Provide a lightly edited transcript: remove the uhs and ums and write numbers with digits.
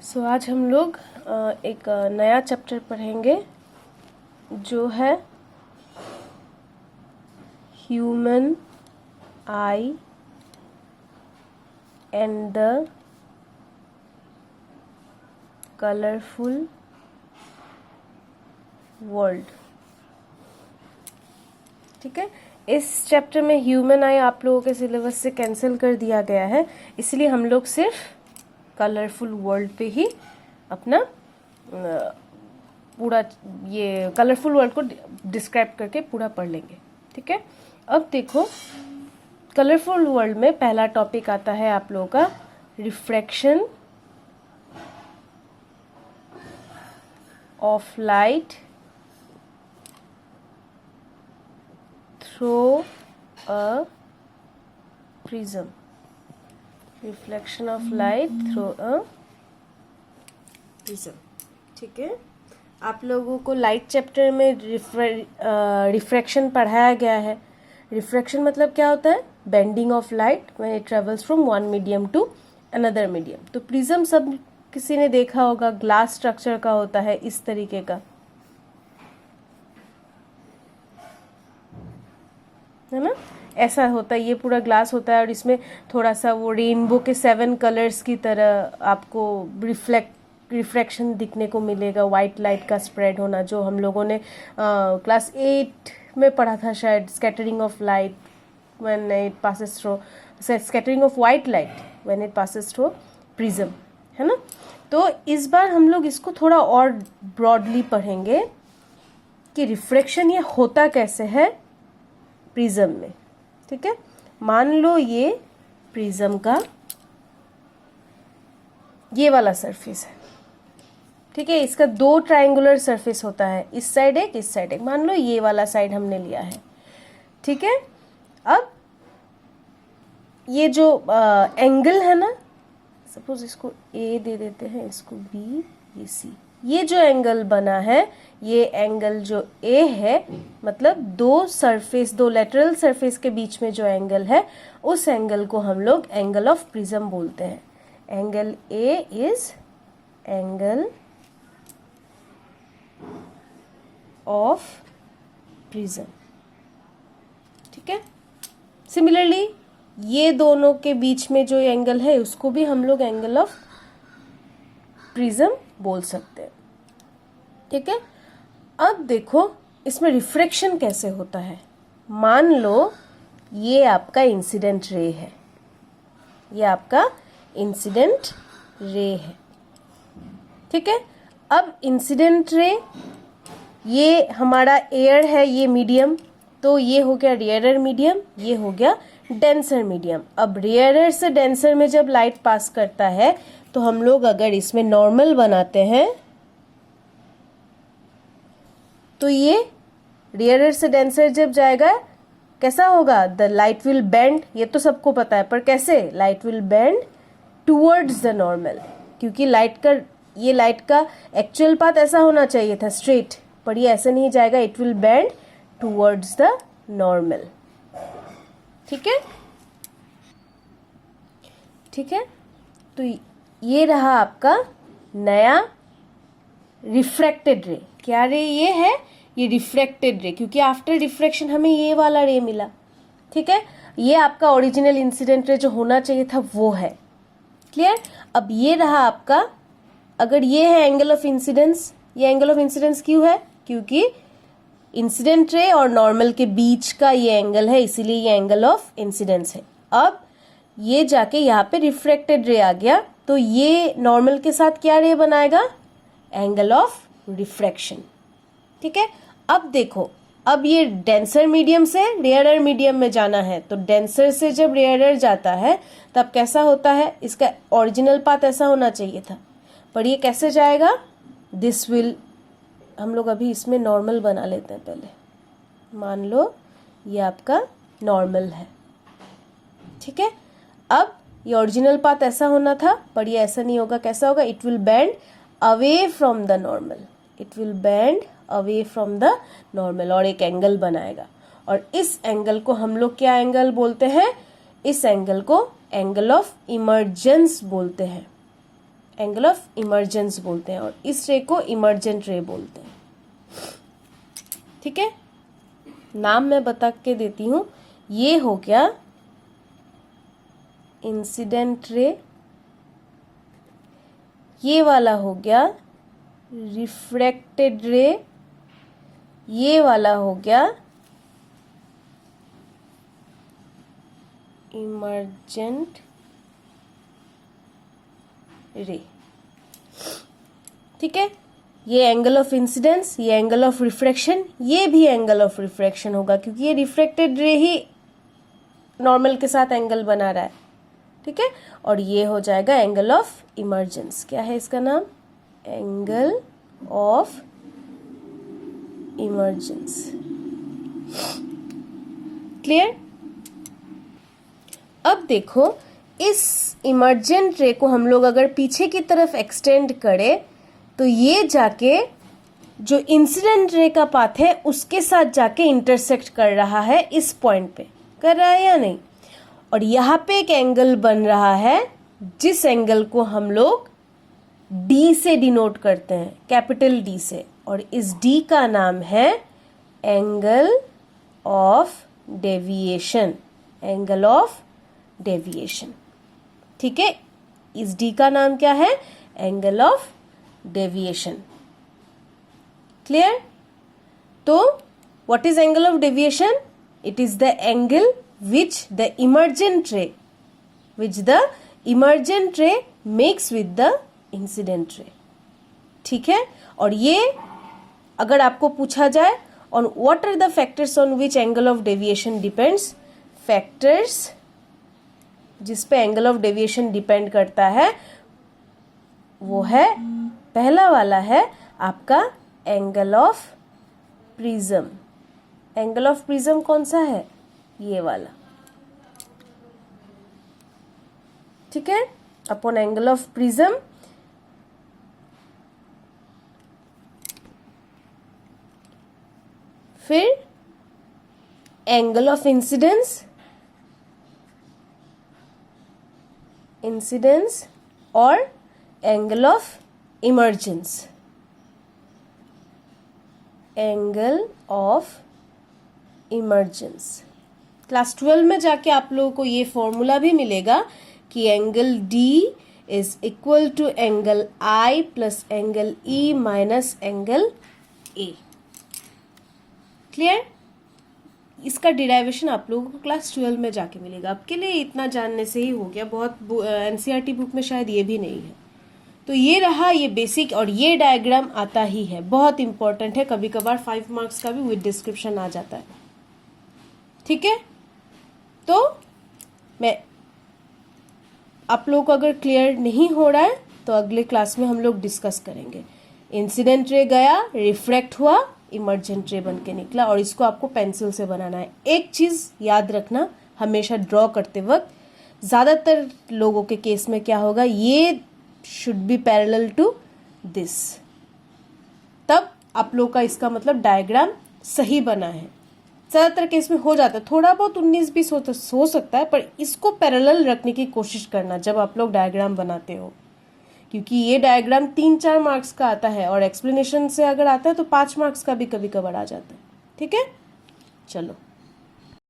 आज हम लोग एक नया चैप्टर पढ़ेंगे जो है human I and the colourful world. ठीक है, इस चैप्टर में ह्यूमन आई आप लोगों के सिलेबस से कैंसिल कर दिया गया है, इसलिए हम लोग सिर्फ कलरफुल वर्ल्ड पे ही अपना पूरा ये कलरफुल वर्ल्ड को डिस्क्राइब करके पूरा पढ़ लेंगे। ठीक है, अब देखो कलरफुल वर्ल्ड में पहला टॉपिक आता है आप लोगों का refraction of light through a prism. Reflection of light through a prism. ठीक है, आप लोगों को लाइट चैप्टर में रिफ्रैक्शन पढ़ाया गया है। रिफ्रैक्शन मतलब क्या होता है? Bending of light when it travels from one medium to another medium. तो प्रिज्म सब किसी ने देखा होगा, ग्लास स्ट्रक्चर का होता है इस तरीके का, है ना? ऐसा होता है, ये पूरा ग्लास होता है और इसमें थोड़ा सा वो रेनबो के 7 कलर्स की तरह आपको रिफ्रैक्शन दिखने को मिलेगा। वाइट लाइट का स्प्रेड होना, जो हम लोगों ने क्लास 8 में पढ़ा था शायद, scattering of light when it passes through, scattering of white light when it passes through prism, है ना? तो इस बार हम लोग इसको थोड़ा और ब्रॉडली पढ़ेंगे कि रिफ्रैक्शन ये होता कैसे है प्रिज्म में। ठीक है, मान लो ये प्रिज्म का ये वाला सरफेस है। ठीक है, इसका 2 ट्रायंगुलर सरफेस होता है, इस साइड एक, इस साइड एक। मान लो ये वाला साइड हमने लिया है। ठीक है, अब ये जो एंगल है ना, सपोज इसको ए दे देते हैं, इसको बी, ये सी। ये जो एंगल बना है, ये एंगल जो ए है, मतलब 2 लेटरल सरफेस के बीच में जो एंगल है, उस एंगल को हम लोग एंगल ऑफ प्रिज्म बोलते हैं। Angle A is angle of prism. ठीक है, सिमिलरली ये दोनों के बीच में जो एंगल है उसको भी हम लोग एंगल ऑफ प्रिज्म बोल सकते हैं। ठीक है, अब देखो इसमें रिफ्रैक्शन कैसे होता है। मान लो ये आपका इंसिडेंट रे है, ये आपका इंसिडेंट रे है। ठीक है, अब इंसिडेंट रे, ये हमारा एयर है, ये मीडियम, तो ये हो गया रेयरर मीडियम, ये हो गया डेंसर मीडियम। अब रेयरर से डेंसर में जब लाइट पास करता है तो हम लोग अगर इसमें नॉर्मल बनाते हैं तो ये रेयरर से डेंसर जब जाएगा कैसा होगा? द लाइट विल बेंड, ये तो सबको पता है, पर कैसे? Light will bend towards the normal, क्योंकि लाइट का एक्चुअल पाथ ऐसा होना चाहिए था, स्ट्रेट, पर ये ऐसे नहीं जाएगा, it will bend towards the normal. ठीक है, ठीक है, तो ये रहा आपका नया रिफ्रैक्टेड रे। क्या रे ये है? ये रिफ्रैक्टेड रे, क्योंकि आफ्टर रिफ्रैक्शन हमें ये वाला रे मिला। ठीक है, ये आपका ओरिजिनल इंसिडेंट रे जो होना चाहिए था वो है। क्लियर? अब ये रहा आपका, अगर ये है एंगल ऑफ इंसिडेंस, ये एंगल ऑफ इंसिडेंस क्यों है? क्योंकि इंसिडेंट रे और नॉर्मल के बीच का ये एंगल है, इसीलिए ये एंगल ऑफ इंसिडेंस है। अब ये जाके यहाँ पे रिफ्रैक्टेड रे आ गया, तो ये नॉर्मल के साथ क्या रे बनाएगा? Angle of refraction. ठीक है, अब देखो, अब ये डेंसर मीडियम से रेयरर मीडियम में जाना है, तो डेंसर से जब रेयरर जाता है तब कैसा होता है? इसका ओरिजिनल पाथ ऐसा होना चाहिए था, पर ये कैसे जाएगा? दिस विल, हम लोग अभी इसमें नॉर्मल बना लेते हैं पहले। मान लो ये आपका नॉर्मल है। ठीक है, अब ये ओरिजिनल पाथ ऐसा होना था, पर ये ऐसा नहीं होगा। कैसा होगा? It will bend away from the normal, it will bend away from the normal और एक एंगल बनाएगा। और इस एंगल को हम लोग क्या एंगल बोलते हैं? इस एंगल को एंगल ऑफ इमर्जेंस बोलते हैं। एंगल ऑफ इमर्जेंस बोलते हैं, और इस रे को इमर्जेंट रे बोलते हैं। ठीक है, नाम मैं बता के देती हूँ। ये हो गया इंसिडेंट रे, ये वाला हो गया रिफ्रैक्टेड रे, ये वाला हो गया इमर्जेंट रे। ठीक है, ये एंगल ऑफ इंसिडेंस, ये एंगल ऑफ रिफ्रैक्शन, ये भी एंगल ऑफ रिफ्रैक्शन होगा क्योंकि ये रिफ्रैक्टेड रे ही नॉर्मल के साथ एंगल बना रहा है। ठीक है, और ये हो जाएगा एंगल ऑफ इमर्जेंस। क्या है इसका नाम? Angle of emergence. क्लियर? अब देखो, इस इमर्जेंट रे को हम लोग अगर पीछे की तरफ एक्सटेंड करें तो ये जाके जो इंसिडेंट रे का पाथ है उसके साथ जाके इंटरसेक्ट कर रहा है, इस पॉइंट पे कर रहा है या नहीं? और यहाँ पे एक एंगल बन रहा है जिस एंगल को हम लोग डी से डिनोट करते हैं, कैपिटल डी से, और इस डी का नाम है angle of deviation. Angle of deviation. ठीक है, इस डी का नाम क्या है? Angle of deviation. क्लियर? तो what is angle of deviation? It is the angle which the emergent ray makes with the incident ray। ठीक है, और ये अगर आपको पूछा जाए on what are the factors on which angle of deviation depends, factors जिस पे एंगल ऑफ डेविएशन डिपेंड करता है वो है, पहला वाला है आपका angle of prism. Angle of prism कौन सा है? ये वाला। ठीक है, अपॉन एंगल ऑफ प्रिज्म फिर एंगल ऑफ इंसिडेंस, और angle of emergence. Angle of emergence. Class 12 में जाके आप लोगों को ये फॉर्मूला भी मिलेगा कि angle D is equal to angle I plus angle E minus angle A. Clear? इसका डिराइवेशन आप लोगों को क्लास 12 में जाके मिलेगा। आपके लिए इतना जानने से ही हो गया, बहुत एनसीईआरटी बुक में शायद ये भी नहीं है। तो ये रहा ये बेसिक, और ये डायग्राम आता ही है, बहुत इंपॉर्टेंट है। कभी कभार 5 मार्क्स का भी विद डिस्क्रिप्शन आ जाता है। ठीक है, तो मैं आप लोगों को अगर क्लियर नहीं हो रहा है तो अगले क्लास में हम लोग डिस्कस करेंगे। इंसिडेंट रे गया, रिफ्रैक्ट हुआ, इमर्जेंट रे बन के निकला, और इसको आपको पेंसिल से बनाना है। एक चीज याद रखना, हमेशा ड्रॉ करते वक्त ज्यादातर लोगों के केस में क्या होगा, ये should be parallel to this, तब आप लोग का इसका मतलब डायग्राम सही बना है। ज्यादातर केस में हो जाता है, थोड़ा बहुत 19-20 हो सकता है, पर इसको पैरेलल रखने की कोशिश करना जब आप लोग डायग्राम बनाते हो, क्योंकि ये डायग्राम 3-4 मार्क्स का आता है, और एक्सप्लेनेशन से अगर आता है तो 5 मार्क्स का भी कभी कभार आ जाता है। ठीक है, चलो।